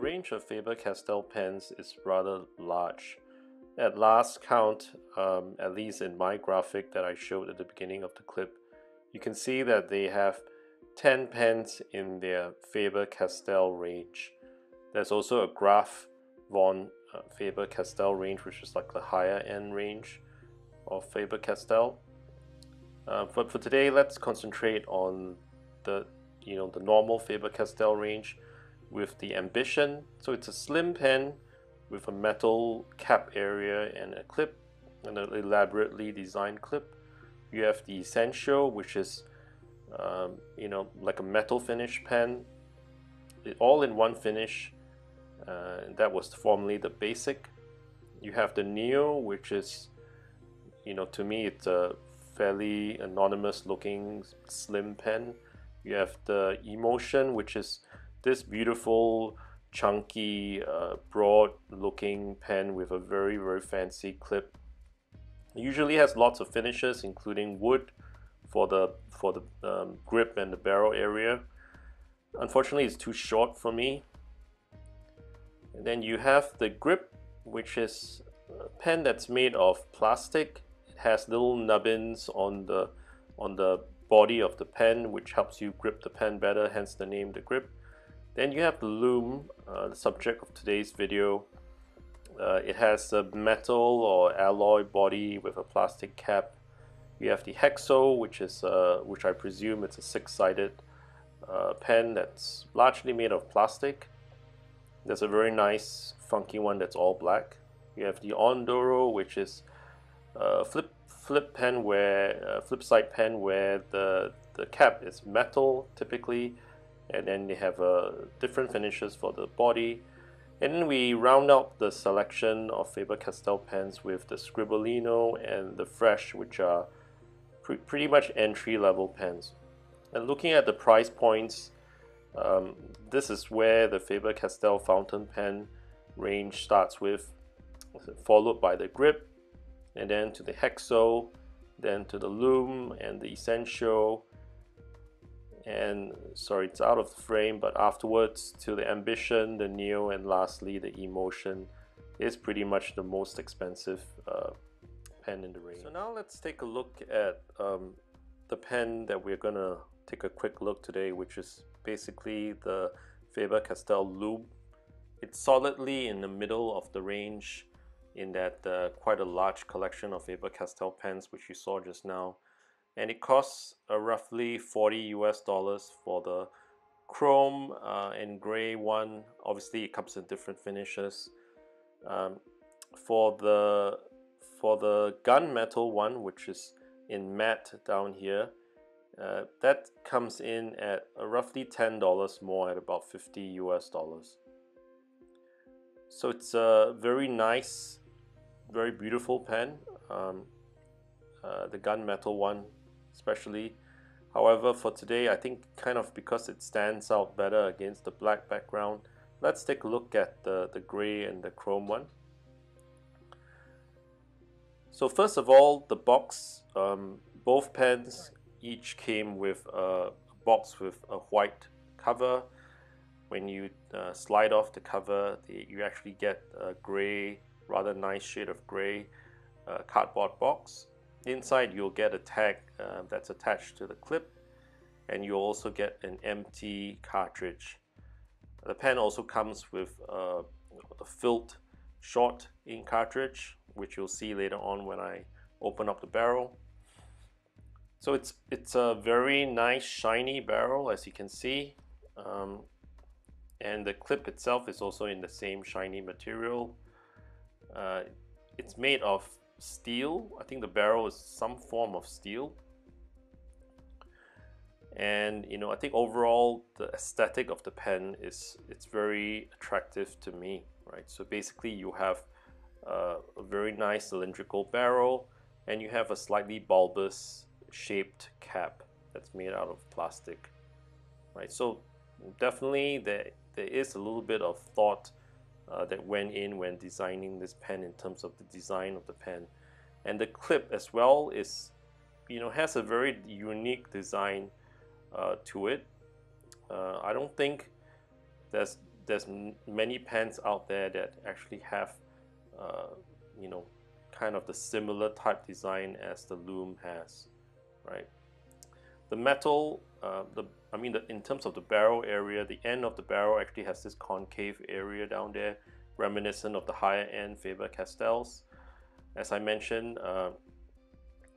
range of Faber Castell pens is rather large. At last count, at least in my graphic that I showed at the beginning of the clip, you can see that they have 10 pens in their Faber Castell range. There's also a Graf von Faber Castell range, which is like the higher end range of Faber Castell. But for today, let's concentrate on the normal Faber Castell range with the Ambition. So it's a slim pen with a metal cap area and a clip, and an elaborately designed clip. You have the Essential, which is like a metal finish pen, all in one finish. That was formerly the Basic. You have the Neo, which is, to me, it's a fairly anonymous looking slim pen. You have the Emotion, which is this beautiful, chunky, broad looking pen with a very fancy clip. It usually has lots of finishes, including wood for the grip and the barrel area. Unfortunately, it's too short for me. And then you have the Grip, which is a pen that's made of plastic. It has little nubbins on the body of the pen, which helps you grip the pen better, hence the name, the Grip. Then you have the Loom, the subject of today's video. It has a metal or alloy body with a plastic cap. You have the Hexo, which I presume it's a six-sided pen that's largely made of plastic. There's a very nice, funky one that's all black. You have the Ondoro, which is a flip side pen where the cap is metal typically, and then they have different finishes for the body. And then we round out the selection of Faber Castell pens with the Scribblino and the Fresh, which are pretty much entry-level pens. And looking at the price points, this is where the Faber Castell fountain pen range starts with, followed by the Grip, and then to the Hexo, then to the Loom and the Essential, and sorry, it's out of the frame, but afterwards to the Ambition, the Neo, and lastly the Emotion is pretty much the most expensive pen in the range. So now let's take a look at the pen that we're gonna take a quick look today, which is basically the Faber Castell Loom. It's solidly in the middle of the range in that quite a large collection of Faber Castell pens, which you saw just now. And it costs roughly $40 US for the chrome and gray one. Obviously it comes in different finishes. For the gunmetal one, which is in matte down here, that comes in at roughly $10 more, at about $50 US. So it's a very nice, very beautiful pen, the gunmetal one especially. However, for today, I think kind of because it stands out better against the black background, let's take a look at the gray and the chrome one. So first of all, the box, both pens each came with a box with a white cover. When you slide off the cover, you actually get a gray, rather nice shade of gray cardboard box. Inside you'll get a tag that's attached to the clip, and you'll also get an empty cartridge. The pen also comes with a filled short ink cartridge, which you'll see later on when I open up the barrel. So it's a very nice shiny barrel, as you can see, and the clip itself is also in the same shiny material. It's made of steel. I think the barrel is some form of steel, and I think overall the aesthetic of the pen it's very attractive to me, right? So basically you have a very nice cylindrical barrel, and you have a slightly bulbous shaped cap that's made out of plastic, right? So definitely there is a little bit of thought that went in when designing this pen in terms of the design of the pen. And the clip as well is, has a very unique design to it. I don't think there's many pens out there that actually have, you know, kind of the similar type design as the Loom has, right? The metal, in terms of the barrel area, the end of the barrel actually has this concave area down there, reminiscent of the higher end Faber Castells. As I mentioned,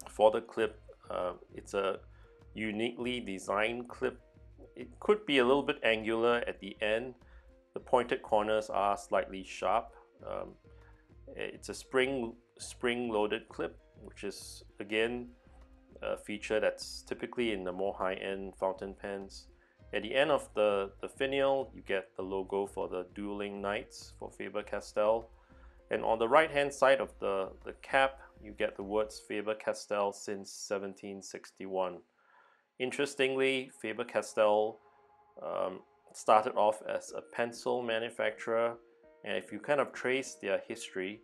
for the clip, it's a uniquely designed clip. It could be a little bit angular at the end. The pointed corners are slightly sharp. It's a spring-loaded clip, which is again a feature that's typically in the more high-end fountain pens. At the end of the finial, you get the logo for the Dueling Knights for Faber Castell. And on the right-hand side of the cap, you get the words Faber Castell since 1761. Interestingly, Faber Castell started off as a pencil manufacturer, and if you kind of trace their history,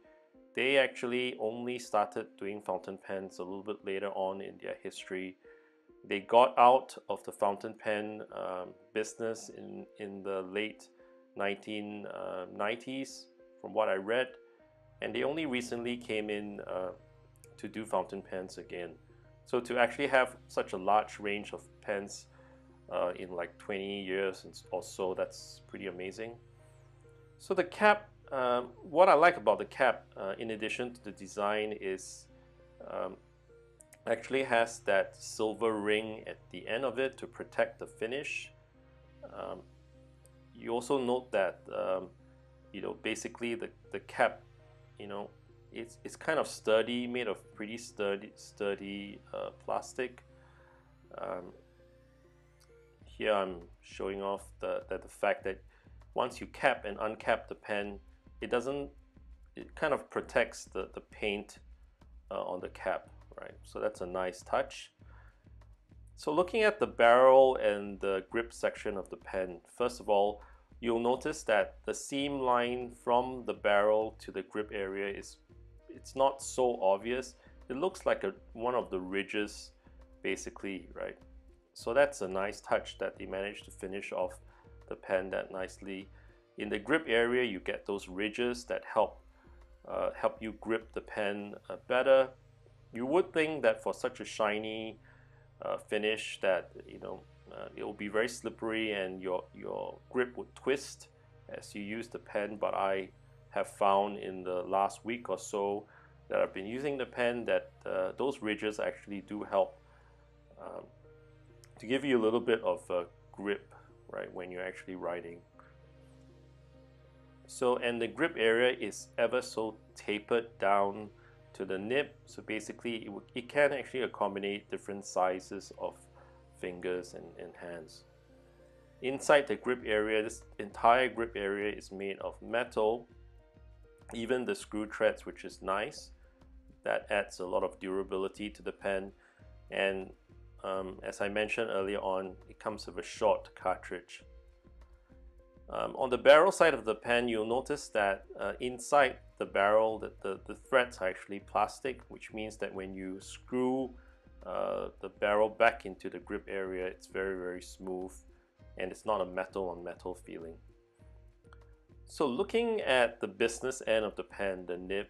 they actually only started doing fountain pens a little bit later on in their history. They got out of the fountain pen business in the late 1990s, from what I read, and they only recently came in to do fountain pens again. So to actually have such a large range of pens in like 20 years or so, that's pretty amazing. So the cap, what I like about the cap, in addition to the design, is actually has that silver ring at the end of it to protect the finish. You also note that basically the cap, it's kind of sturdy, made of pretty sturdy plastic. Here I'm showing off the fact that once you cap and uncap the pen, it kind of protects the paint on the cap, right? So that's a nice touch. So looking at the barrel and the grip section of the pen, first of all, you'll notice that the seam line from the barrel to the grip area it's not so obvious. It looks like one of the ridges, basically, right? So that's a nice touch that they managed to finish off the pen that nicely. In the grip area, you get those ridges that help you grip the pen better. You would think that for such a shiny finish that it will be very slippery and your grip would twist as you use the pen, but I have found in the last week or so that I've been using the pen that those ridges actually do help to give you a little bit of grip, right, when you're actually writing. So, and the grip area is ever so tapered down to the nib, so basically it can actually accommodate different sizes of fingers and hands. Inside the grip area, this entire grip area is made of metal, even the screw threads, which is nice. That adds a lot of durability to the pen, and as I mentioned earlier on, it comes with a short cartridge. On the barrel side of the pen, you'll notice that inside the barrel, the threads are actually plastic, which means that when you screw the barrel back into the grip area, it's very, very smooth, and it's not a metal on metal feeling. So looking at the business end of the pen, the nib,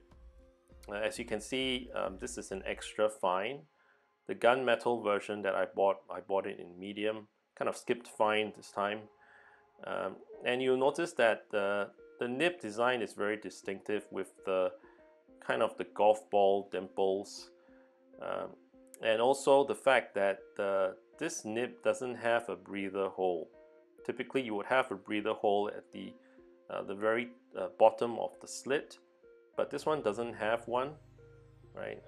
as you can see, this is an extra fine. The gunmetal version that I bought it in medium, kind of skipped fine this time. And you'll notice that the nib design is very distinctive with the kind of the golf ball dimples, and also the fact that this nib doesn't have a breather hole. Typically you would have a breather hole at the very bottom of the slit, but this one doesn't have one, right?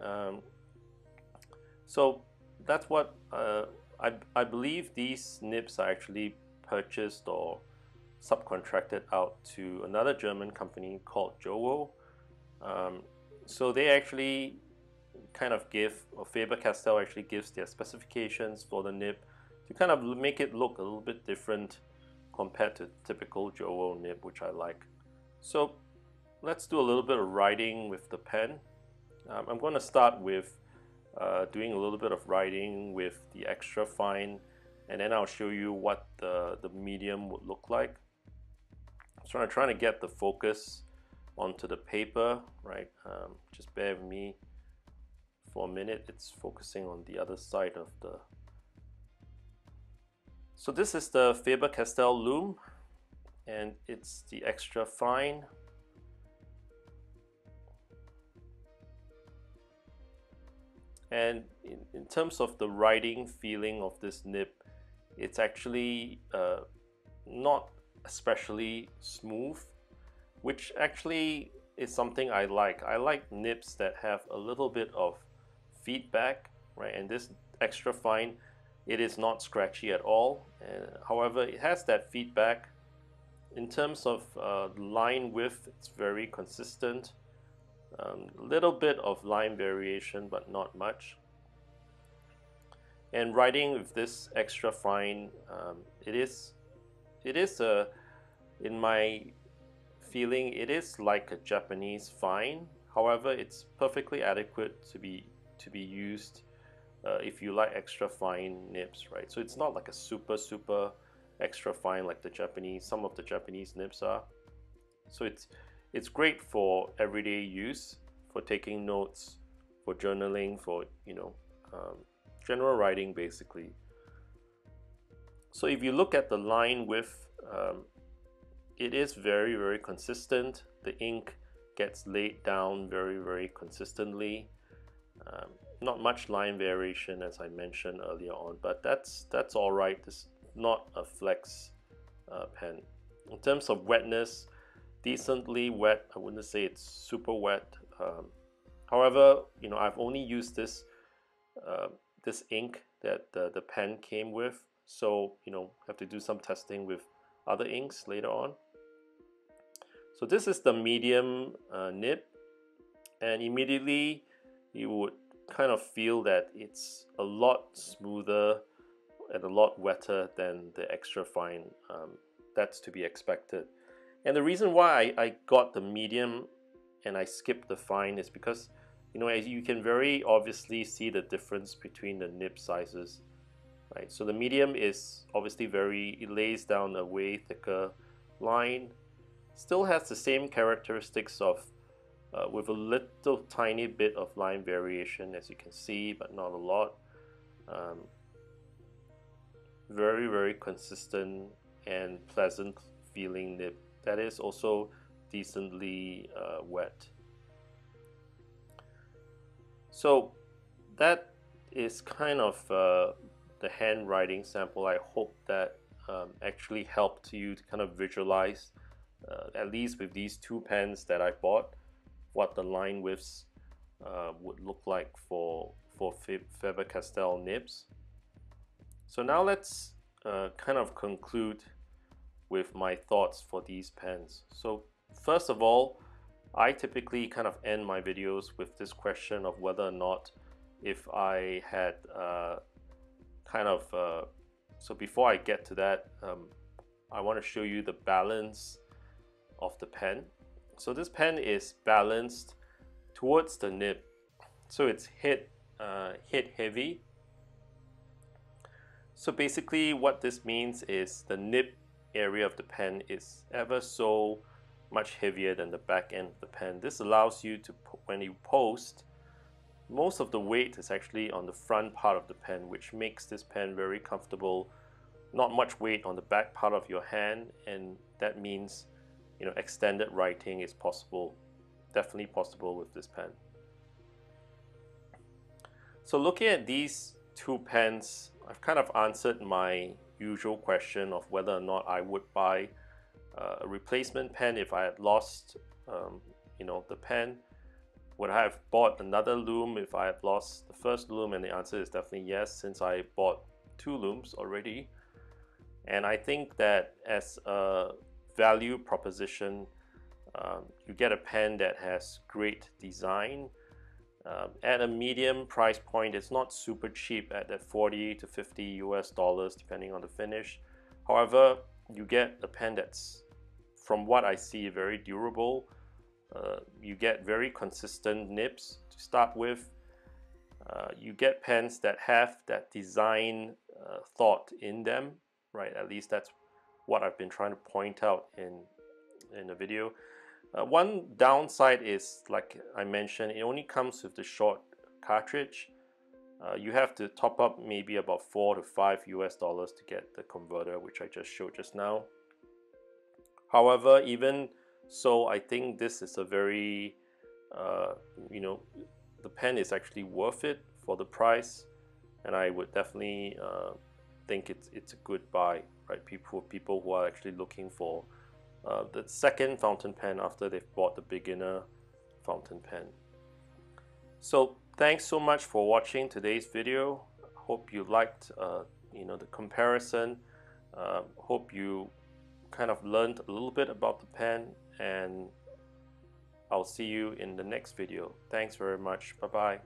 So that's what I believe these nibs are actually purchased or subcontracted out to another German company called Jowo. So they actually kind of or Faber Castell actually gives their specifications for the nib to kind of make it look a little bit different compared to typical Jowo nib, which I like. So let's do a little bit of writing with the pen. I'm going to start with doing a little bit of writing with the extra fine, and then I'll show you what the medium would look like. So I'm trying to get the focus onto the paper, right? Just bear with me for a minute. It's focusing on the other side of the... So this is the Faber Castell Loom, and it's the extra fine. And in terms of the writing feeling of this nib, it's actually not especially smooth, which actually is something I like. I like nibs that have a little bit of feedback, right? And this extra fine, it is not scratchy at all. However, it has that feedback. In terms of line width, it's very consistent. A little bit of line variation, but not much. And writing with this extra fine, it is in my feeling, it is like a Japanese fine. However, it's perfectly adequate to be used if you like extra fine nibs, right? So it's not like a super extra fine like some of the Japanese nibs are. So it's great for everyday use, for taking notes, for journaling, for general writing basically. So if you look at the line width, it is very consistent. The ink gets laid down very consistently. Not much line variation as I mentioned earlier on, but that's all right. It's not a flex pen. In terms of wetness, decently wet. I wouldn't say it's super wet. However, I've only used this ink that the pen came with, so have to do some testing with other inks later on. So this is the medium nib, and immediately you would kind of feel that it's a lot smoother and a lot wetter than the extra fine. That's to be expected. And the reason why I got the medium and I skipped the fine is because as you can very obviously see the difference between the nib sizes, right? So the medium is obviously it lays down a way thicker line, still has the same characteristics of with a little tiny bit of line variation, as you can see, but not a lot. Very consistent and pleasant feeling nib that is also decently wet. So that is kind of the handwriting sample. I hope that actually helped you to kind of visualize, at least with these two pens that I bought, what the line widths would look like for Faber Castell nibs. So now let's kind of conclude with my thoughts for these pens. So first of all, I typically kind of end my videos with this question of whether or not if I had so before I get to that, I want to show you the balance of the pen. So this pen is balanced towards the nib, so it's hit heavy. So basically what this means is the nib area of the pen is ever so much heavier than the back end of the pen. This allows you to, when you post, most of the weight is actually on the front part of the pen, which makes this pen very comfortable. Not much weight on the back part of your hand, and that means extended writing is possible, definitely possible with this pen. So looking at these two pens, I've kind of answered my usual question of whether or not I would buy a replacement pen if I had lost the pen. Would I have bought another loom if I had lost the first loom? And the answer is definitely yes, since I bought two looms already. And I think that as a value proposition, you get a pen that has great design at a medium price point. It's not super cheap at that $40 to $50 US depending on the finish. However, you get a pen that's, from what I see, very durable. You get very consistent nibs to start with. You get pens that have that design thought in them, right? At least that's what I've been trying to point out in in the video. One downside is, like I mentioned, it only comes with the short cartridge. You have to top up maybe about $4 to $5 US to get the converter, which I just showed just now. However, even so, I think this is a very, you know, the pen is actually worth it for the price, and I would definitely think it's a good buy, right? People who are actually looking for the second fountain pen after they've bought the beginner fountain pen. So thanks so much for watching today's video. Hope you liked you know, the comparison. Hope you kind of learned a little bit about the pen, and I'll see you in the next video. Thanks very much. Bye bye.